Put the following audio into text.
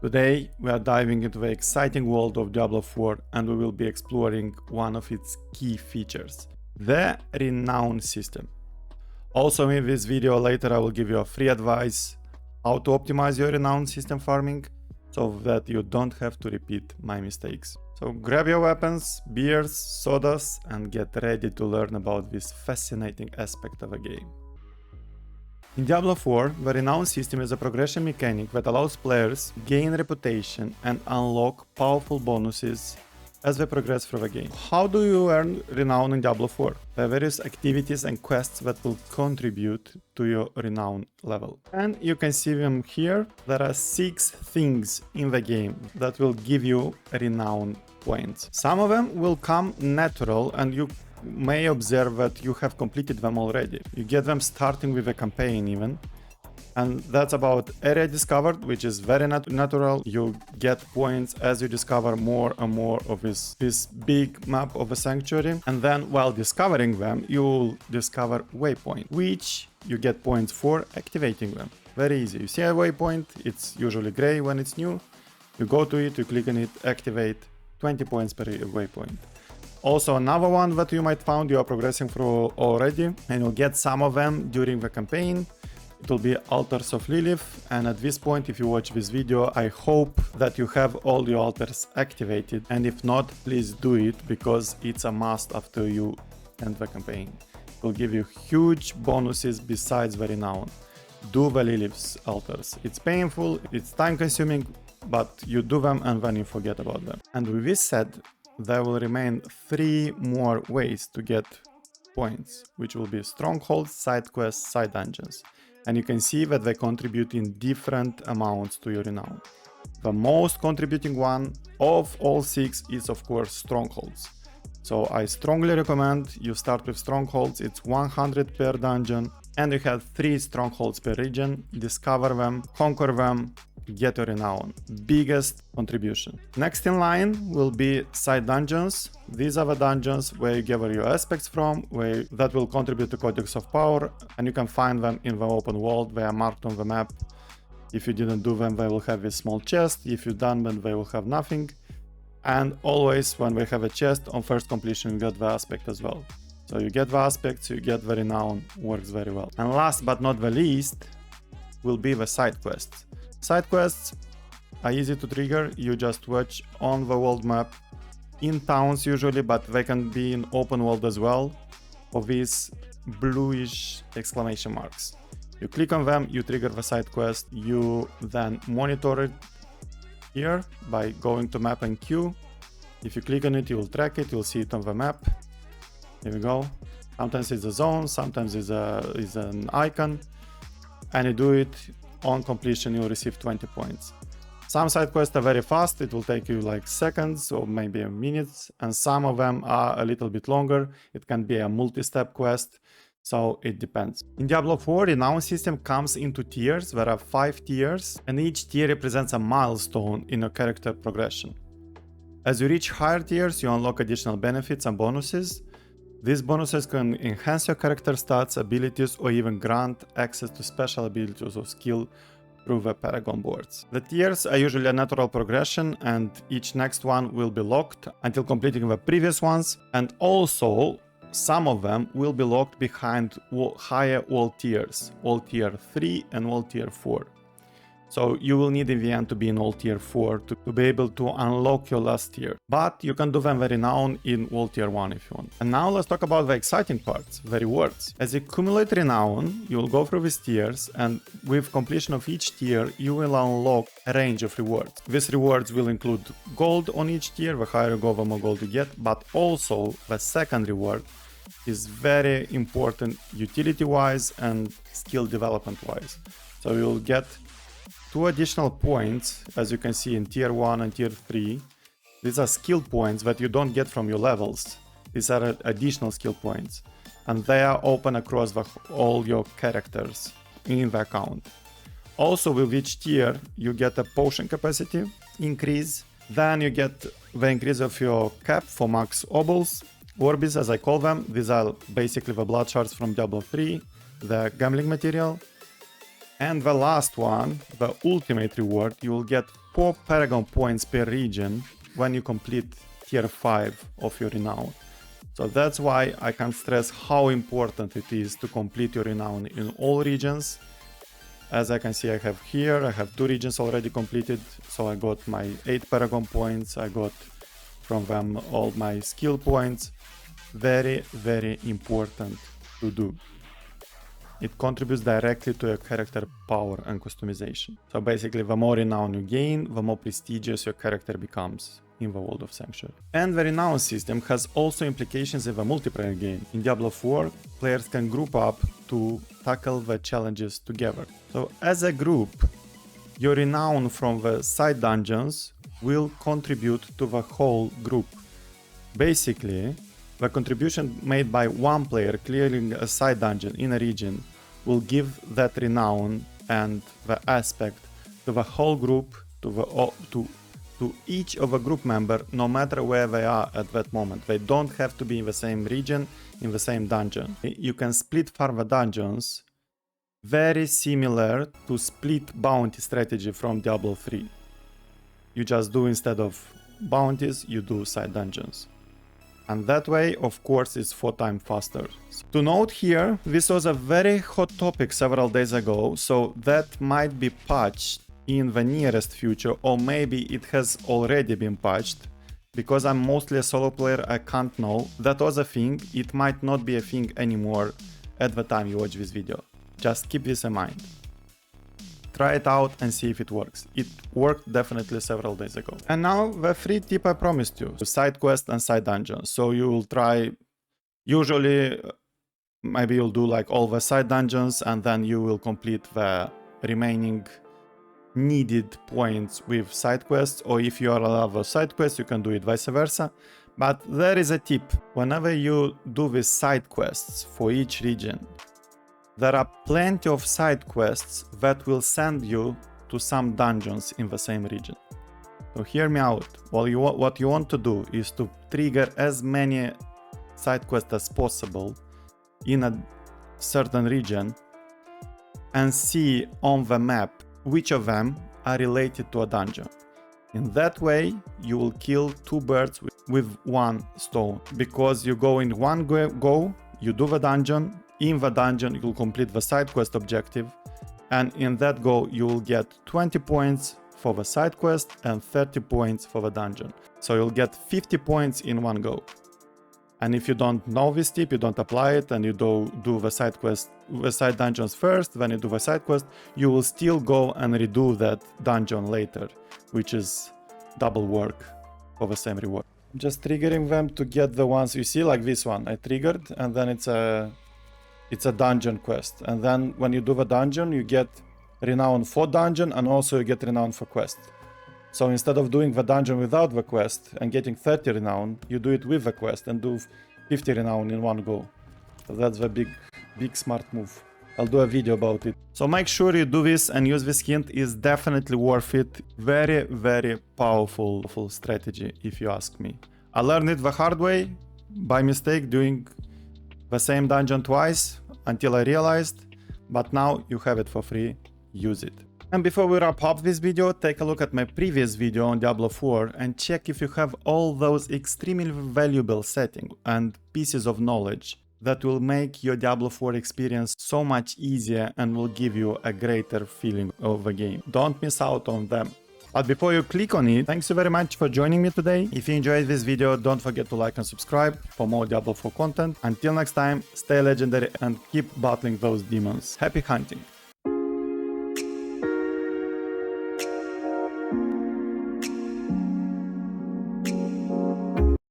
Today we are diving into the exciting world of Diablo 4 and we will be exploring one of its key features, the Renown system. Also in this video later I will give you a free advice how to optimize your Renown system farming so that you don't have to repeat my mistakes. So grab your weapons, beers, sodas and get ready to learn about this fascinating aspect of a game. In Diablo 4, the Renown system is a progression mechanic that allows players to gain reputation and unlock powerful bonuses as they progress through the game. How do you earn Renown in Diablo 4? There are various activities and quests that will contribute to your Renown level. And you can see them here. There are 6 things in the game that will give you Renown points. Some of them will come natural and you may observe that you have completed them already. You get them starting with a campaign even. And that's about area discovered, which is very natural. You get points as you discover more and more of this big map of a sanctuary. And then while discovering them, you'll discover waypoint, which you get points for activating them. Very easy. You see a waypoint, it's usually gray when it's new. You go to it, you click on it, activate, 20 points per waypoint. Also another one that you might find you are progressing through already, and you'll get some of them during the campaign. It will be Altars of Lilith, and at this point, if you watch this video, I hope that you have all the altars activated, and if not, please do it, because it's a must after you end the campaign. It will give you huge bonuses besides the Renown. Do the Lilith's altars. It's painful, it's time consuming, but you do them and then you forget about them. And with this said, there will remain 3 more ways to get points, which will be strongholds, side quests, side dungeons. And you can see that they contribute in different amounts to your Renown. The most contributing one of all 6 is of course strongholds. So I strongly recommend you start with strongholds. It's 100 per dungeon and you have 3 strongholds per region. Discover them, conquer them, get your Renown. Biggest contribution. Next in line will be side dungeons. These are the dungeons where you gather your aspects from, that will contribute to Codex of Power, and you can find them in the open world. They are marked on the map. If you didn't do them, they will have a small chest. If you've done them, they will have nothing. And always when we have a chest, on first completion you get the aspect as well. So you get the aspects, you get the Renown, works very well. And last but not the least will be the side quests. Side quests are easy to trigger. You just watch on the world map in towns usually, but they can be in open world as well, of these bluish exclamation marks. You click on them, you trigger the side quest, you then monitor it here by going to map and queue. If you click on it, you will track it, you'll see it on the map. Here we go. Sometimes it's a zone, sometimes it's an icon, and you do it. On completion, you'll receive 20 points. Some side quests are very fast, it will take you like seconds or maybe minutes, and some of them are a little bit longer. It can be a multi-step quest, so it depends. In Diablo 4, the Renown system comes into tiers. There are 5 tiers, and each tier represents a milestone in your character progression. As you reach higher tiers, you unlock additional benefits and bonuses. These bonuses can enhance your character stats, abilities, or even grant access to special abilities or skill through the Paragon boards. The tiers are usually a natural progression, and each next one will be locked until completing the previous ones, and also some of them will be locked behind higher wall tiers, wall tier 3 and wall tier 4. So you will need in the end to be in wall tier 4 to be able to unlock your last tier. But you can do them very Renown in wall tier 1 if you want. And now let's talk about the exciting parts, the rewards. As you accumulate Renown, you will go through these tiers, and with completion of each tier, you will unlock a range of rewards. These rewards will include gold on each tier. The higher you go, the more gold you get. But also the second reward is very important utility-wise and skill development-wise. So you'll get 2 additional points, as you can see in tier 1 and tier 3. These are skill points that you don't get from your levels. These are additional skill points, and they are open across all your characters in the account. Also, with each tier, you get a potion capacity increase. Then you get the increase of your cap for max obols, orbis as I call them. These are basically the blood shards from Diablo 3, the gambling material. And the last one, the ultimate reward, you will get 4 Paragon points per region when you complete tier 5 of your Renown. So that's why I can't stress how important it is to complete your Renown in all regions. As I can see, I have here, I have 2 regions already completed, so I got my 8 Paragon points, I got from them all my skill points. Very, very important to do. It contributes directly to your character power and customization. So basically, the more Renown you gain, the more prestigious your character becomes in the world of Sanctuary. And the Renown system has also implications in the multiplayer game. In Diablo 4, players can group up to tackle the challenges together. So as a group, your Renown from the side dungeons will contribute to the whole group. Basically, the contribution made by one player clearing a side dungeon in a region will give that Renown and the aspect to the whole group, to each of a group member, no matter where they are at that moment. They don't have to be in the same region, in the same dungeon. You can split further dungeons, very similar to split bounty strategy from Diablo 3. You just do, instead of bounties, you do side dungeons. And that way, of course, it's 4 times faster. To note here, this was a very hot topic several days ago, so that might be patched in the nearest future, or maybe it has already been patched. Because I'm mostly a solo player, I can't know. That was a thing, it might not be a thing anymore at the time you watch this video. Just keep this in mind. Try it out and see if it works. It worked definitely several days ago. And now the free tip I promised you. Side quest and side dungeons. So you will try, usually maybe you'll do like all the side dungeons and then you will complete the remaining needed points with side quests, or if you are a lover of side quests, you can do it vice versa. But there is a tip. Whenever you do these side quests for each region, there are plenty of side quests that will send you to some dungeons in the same region. So hear me out. What you want to do is to trigger as many side quests as possible in a certain region and see on the map which of them are related to a dungeon. In that way, you will kill 2 birds with 1 stone, because you go in one go, you do the dungeon, in the dungeon you'll complete the side quest objective, and in that go you will get 20 points for the side quest and 30 points for the dungeon. So you'll get 50 points in one go. And if you don't know this tip, you don't apply it, and you do the side quest, the side dungeons first, then you do the side quest, you will still go and redo that dungeon later, which is double work for the same reward. Just triggering them to get the ones you see, like this one I triggered, and then it's a dungeon quest. And then when you do the dungeon, you get Renown for dungeon, and also you get Renown for quest. So instead of doing the dungeon without the quest and getting 30 Renown, you do it with the quest and do 50 Renown in one go. So that's the big smart move. I'll do a video about it. So make sure you do this and use this hint. Is definitely worth it. Very, very powerful strategy, if you ask me. I learned it the hard way, by mistake, doing the same dungeon twice until I realized, but now you have it for free. Use it. And before we wrap up this video, take a look at my previous video on Diablo 4 and check if you have all those extremely valuable settings and pieces of knowledge that will make your Diablo 4 experience so much easier and will give you a greater feeling of the game. Don't miss out on them. But before you click on it, thanks you very much for joining me today. If you enjoyed this video, don't forget to like and subscribe for more Diablo 4 content. Until next time, stay legendary and keep battling those demons. Happy hunting!